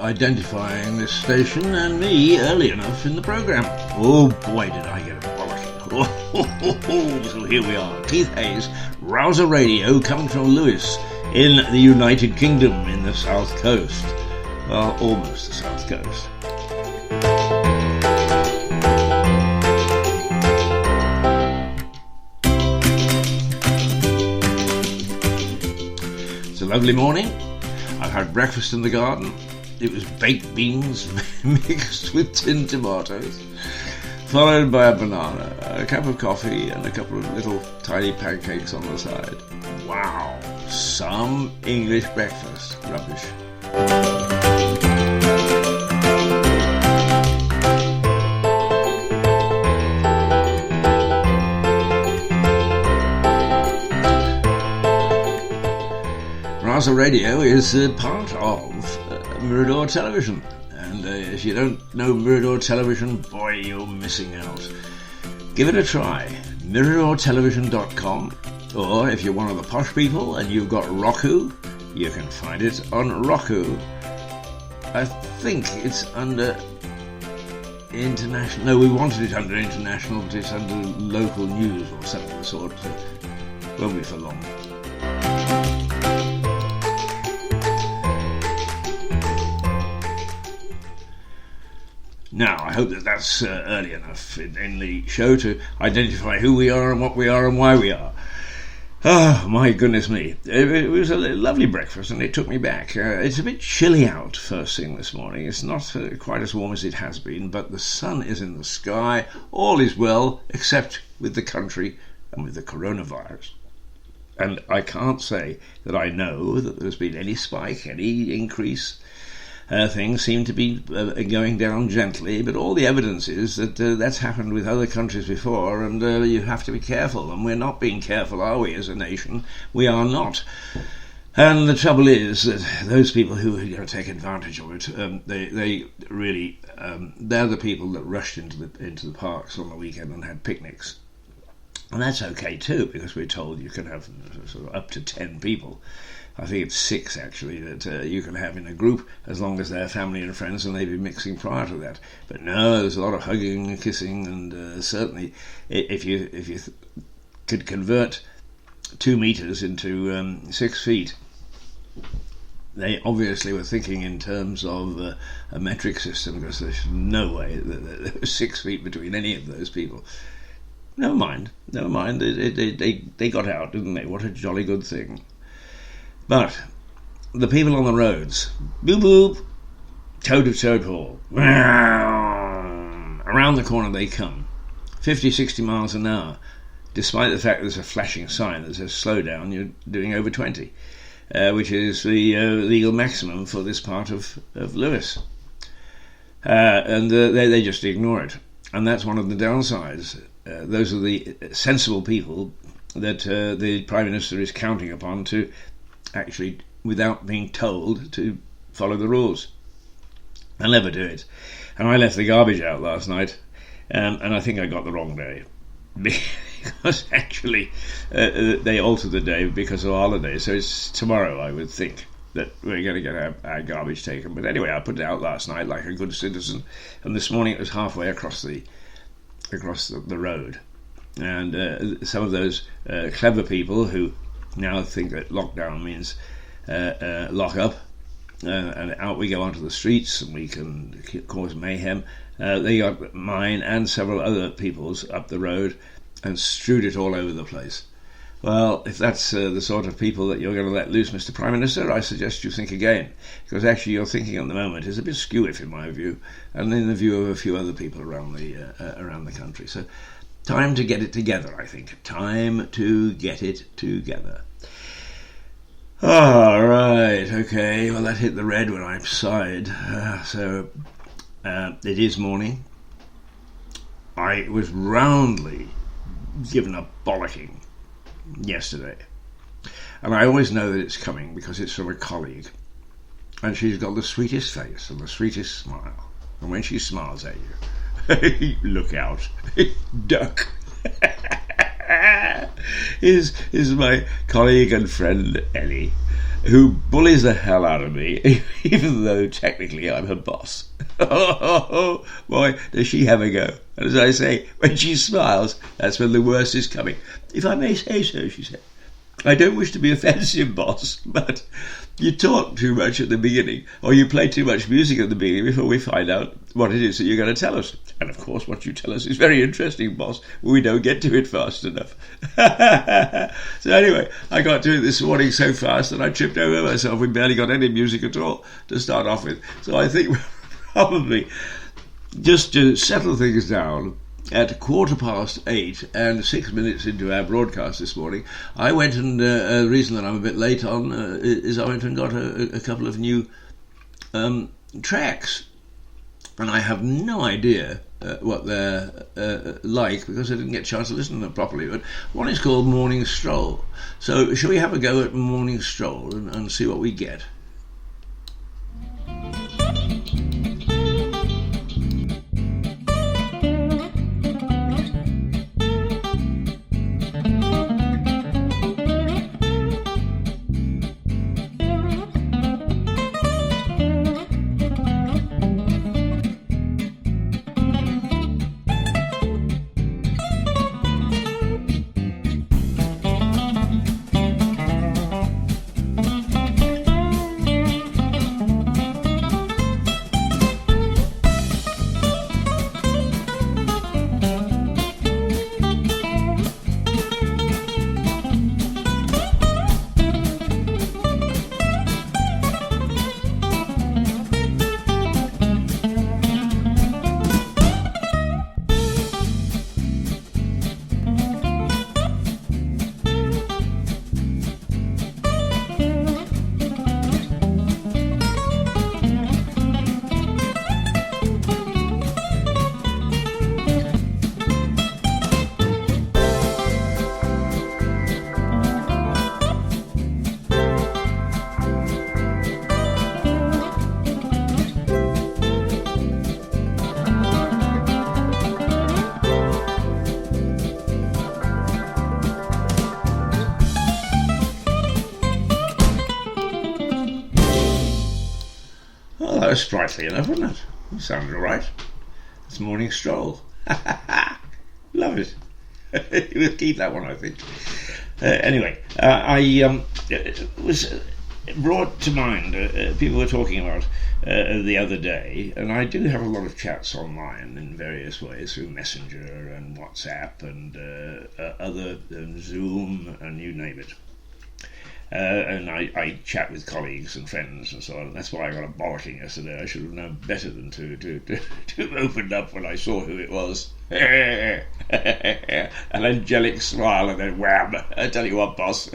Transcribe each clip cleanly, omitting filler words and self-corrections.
identifying this station and me early enough in the programme. Oh boy, did I get a bollocking. So here we are, Keith Hayes, Rouser Radio, coming from Lewis in the United Kingdom in the South Coast. Well, almost the South Coast. It's a lovely morning. I've had breakfast in the garden. It was baked beans mixed with tinned tomatoes, followed by a banana, a cup of coffee, and a couple of little tiny pancakes on the side. Wow, some English breakfast. Rubbish. Rouser Radio is part of Mirador Television, and if you don't know Mirador Television, boy, you're missing out. Give it a try, miradortelevision.com, or if you're one of the posh people and you've got Roku, you can find it on Roku. I think it's under international. No, we wanted it under international, but it's under local news or something of the sort. So won't be for long. Now, I hope that that's early enough in the show to identify who we are and what we are and why we are. Oh, my goodness me. It was a lovely breakfast and it took me back. It's a bit chilly out first thing this morning. It's not quite as warm as it has been, but the sun is in the sky. All is well, except with the country and with the coronavirus. And I can't say that I know that there's been any spike, any increase. Things seem to be going down gently, but all the evidence is that that's happened with other countries before, and you have to be careful, and we're not being careful, are we, as a nation? We are not. And the trouble is that those people who are going to take advantage of it, they really, they're the people that rushed into the parks on the weekend and had picnics. And that's okay too, because we're told you can have sort of up to 10 people. I think it's 6 actually that you can have in a group as long as they're family and friends and they've been mixing prior to that. But no, there's a lot of hugging and kissing, and certainly if you could convert 2 meters into 6 feet, they obviously were thinking in terms of a metric system, because there's no way that there was 6 feet between any of those people. Never mind. They got out, didn't they? What a jolly good thing. But the people on the roads, boop boop, toad of Toad Hall, around the corner they come, 50, 60 miles an hour, despite the fact there's a flashing sign that says slow down, you're doing over 20, which is the legal maximum for this part of Lewis. And they just ignore it. And that's one of the downsides. Those are the sensible people that the Prime Minister is counting upon to actually, without being told, to follow the rules. They'll never do it. And I left the garbage out last night, and I think I got the wrong day. Because actually, they altered the day because of a holiday, so it's tomorrow, I would think, that we're going to get our garbage taken. But anyway, I put it out last night like a good citizen, and this morning it was halfway across the road. And some of those clever people who now think that lockdown means lock up, and out we go onto the streets and we can cause mayhem. They got mine and several other people's up the road and strewed it all over the place. Well, if that's the sort of people that you're going to let loose, Mr. Prime Minister, I suggest you think again, because actually your thinking at the moment is a bit skewish in my view, and in the view of a few other people around the country. So time to get it together, I think. Time to get it together. All right, okay. Well, that hit the red when I sighed. So it is morning. I was roundly given a bollocking yesterday. And I always know that it's coming because it's from a colleague. And she's got the sweetest face and the sweetest smile. And when she smiles at you, look out, duck. is my colleague and friend Ellie. who bullies the hell out of me, even though technically I'm her boss. Oh, boy, does she have a go. And as I say, when she smiles, that's when the worst is coming. If I may say so, she said, I don't wish to be offensive, boss, but you talk too much at the beginning, or you play too much music at the beginning before we find out what it is that you're going to tell us. And of course, what you tell us is very interesting, boss, but we don't get to it fast enough. So anyway, I got to it this morning so fast that I tripped over myself. We barely got any music at all to start off with. So I think probably just to settle things down, at 8:15 and 6 minutes into our broadcast this morning, I went and the reason that I'm a bit late on is I went and got a couple of new tracks, and I have no idea what they're like because I didn't get a chance to listen to them properly. But one is called Morning Stroll. So shall we have a go at Morning Stroll and see what we get? Sprightly enough, wasn't it? It sounded all right. It's Morning Stroll. Love it. We'll keep that one, I think. Anyway, I was brought to mind, people were talking about the other day, and I do have a lot of chats online in various ways through Messenger and WhatsApp and other Zoom and you name it. And I chat with colleagues and friends and so on. That's why I got a bollocking yesterday. I should have known better than to open up when I saw who it was. An angelic smile and then wham! I tell you what, boss.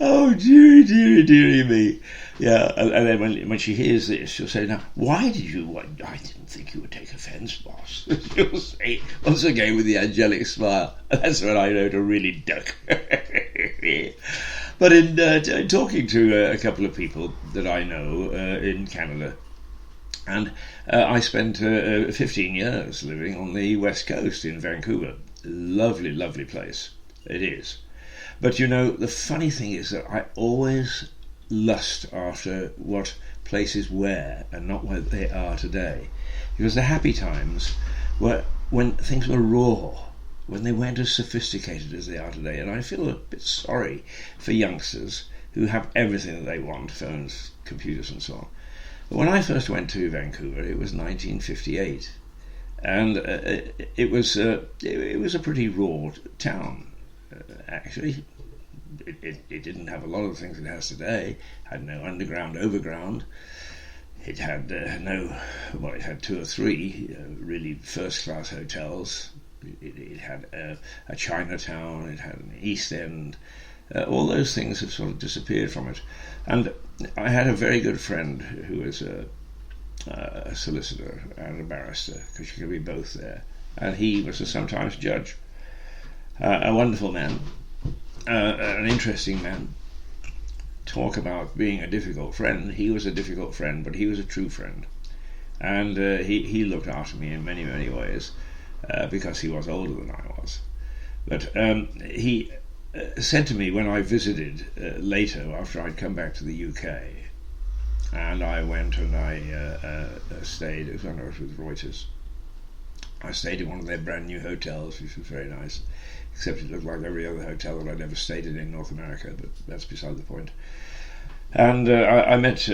Oh, dearie me. Yeah, and then when she hears this, she'll say, now, why did you... I didn't think you would take offence, boss. She'll say, once again with the angelic smile. That's when I know to really duck. But in talking to a couple of people that I know in Canada, and I spent 15 years living on the West Coast in Vancouver. Lovely, lovely place. It is. But you know, the funny thing is that I always lust after what places were and not what they are today. Because the happy times were when things were raw, when they weren't as sophisticated as they are today. And I feel a bit sorry for youngsters who have everything that they want, phones, computers and so on. But when I first went to Vancouver, it was 1958. And it was a pretty raw town. Actually, it didn't have a lot of the things it has today. It had no underground, overground. It had it had 2 or 3 really first-class hotels. It had a Chinatown. It had an East End. All those things have sort of disappeared from it. And I had a very good friend who was a solicitor and a barrister, because you could be both there. And he was a sometimes judge. A wonderful man, an interesting man. Talk about being a difficult friend. He was a difficult friend, but he was a true friend. And he looked after me in many, many ways, because he was older than I was. But he said to me when I visited later, after I'd come back to the UK, and I went and I stayed, it was when I was with Reuters. I stayed in one of their brand new hotels, which was very nice, except it looked like every other hotel that I'd ever stayed in North America, but that's beside the point. And I met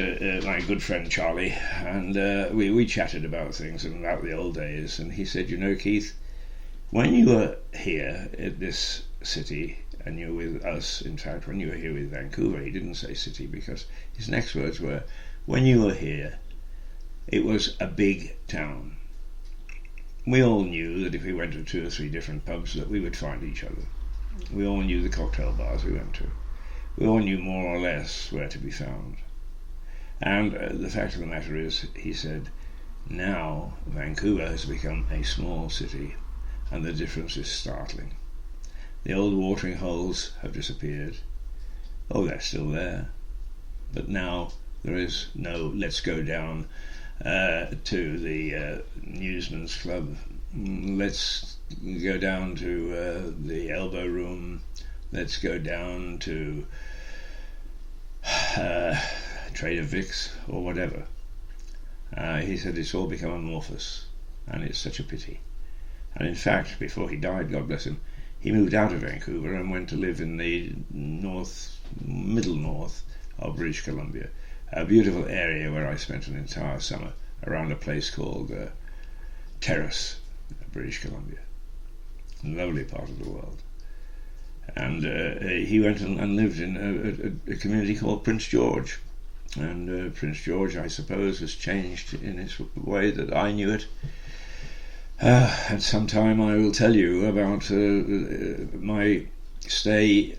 my good friend Charlie, and we chatted about things and about the old days, and he said, you know, Keith, when you were here at this city, and you were with us, in fact, when you were here with Vancouver, he didn't say city because his next words were, when you were here, it was a big town. We all knew that if we went to 2 or 3 different pubs that we would find each other. We all knew the cocktail bars we went to. We all knew more or less where to be found. And the fact of the matter is, he said, now Vancouver has become a small city, and the difference is startling. The old watering holes have disappeared. Oh, they're still there. But now there is no let's go down to the Newsman's Club. Let's go down to the Elbow Room. Let's go down to Trader Vic's or whatever. He said it's all become amorphous, and it's such a pity. And in fact, before he died, God bless him, he moved out of Vancouver and went to live in the middle north of British Columbia, a beautiful area where I spent an entire summer around a place called Terrace, British Columbia. A lovely part of the world. And he went and lived in a community called Prince George. And Prince George, I suppose, has changed in its way that I knew it. At some time I will tell you about my stay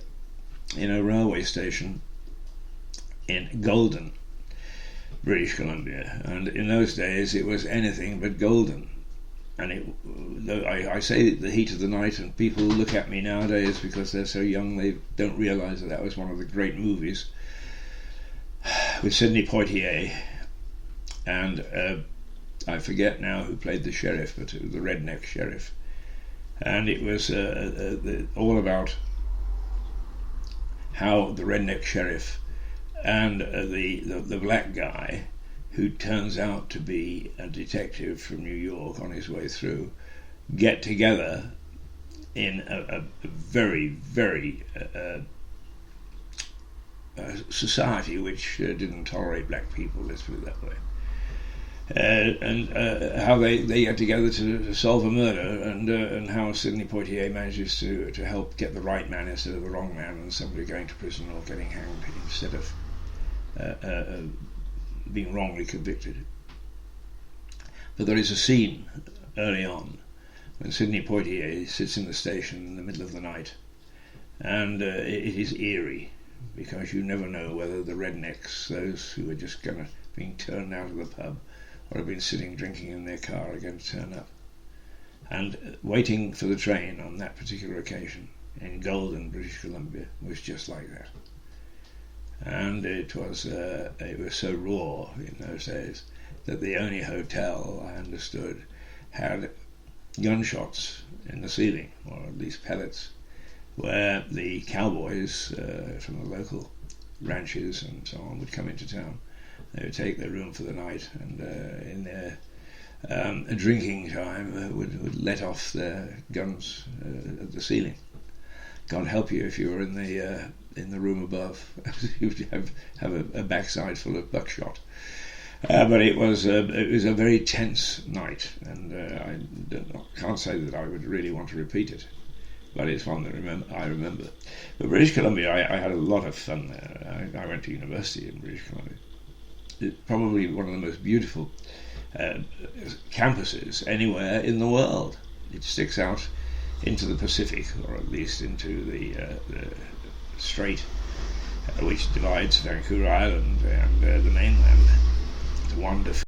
in a railway station in golden British Columbia, and in those days it was anything but golden. And I say the heat of the night, and people look at me nowadays because they're so young they don't realise that was one of the great movies with Sidney Poitier, and I forget now who played the sheriff, but it was the redneck sheriff, and it was all about how the redneck sheriff and the black guy, who turns out to be a detective from New York on his way through, get together in a very, very society which didn't tolerate black people, let's put it that way. And how they get together to solve a murder, and how Sidney Poitier manages to help get the right man instead of the wrong man, and somebody going to prison or getting hanged instead of being wrongly convicted. But there is a scene early on when Sidney Poitier sits in the station in the middle of the night, and it is eerie, because you never know whether the rednecks, those who are just being turned out of the pub, or have been sitting drinking in their car, are going to turn up. And waiting for the train on that particular occasion in golden British Columbia was just like that. And it was so raw in those days that the only hotel, I understood, had gunshots in the ceiling, or at least pellets, where the cowboys from the local ranches and so on would come into town. They would take their room for the night, and in their drinking time would let off their guns at the ceiling. God help you if you were in the room above. You'd have a backside full of buckshot. But it was a very tense night, and I can't say that I would really want to repeat it, but it's one that I remember. But British Columbia, I had a lot of fun there. I went to university in British Columbia. It's probably one of the most beautiful campuses anywhere in the world. It sticks out into the Pacific, or at least into the strait which divides Vancouver Island and the mainland. It's wonderful.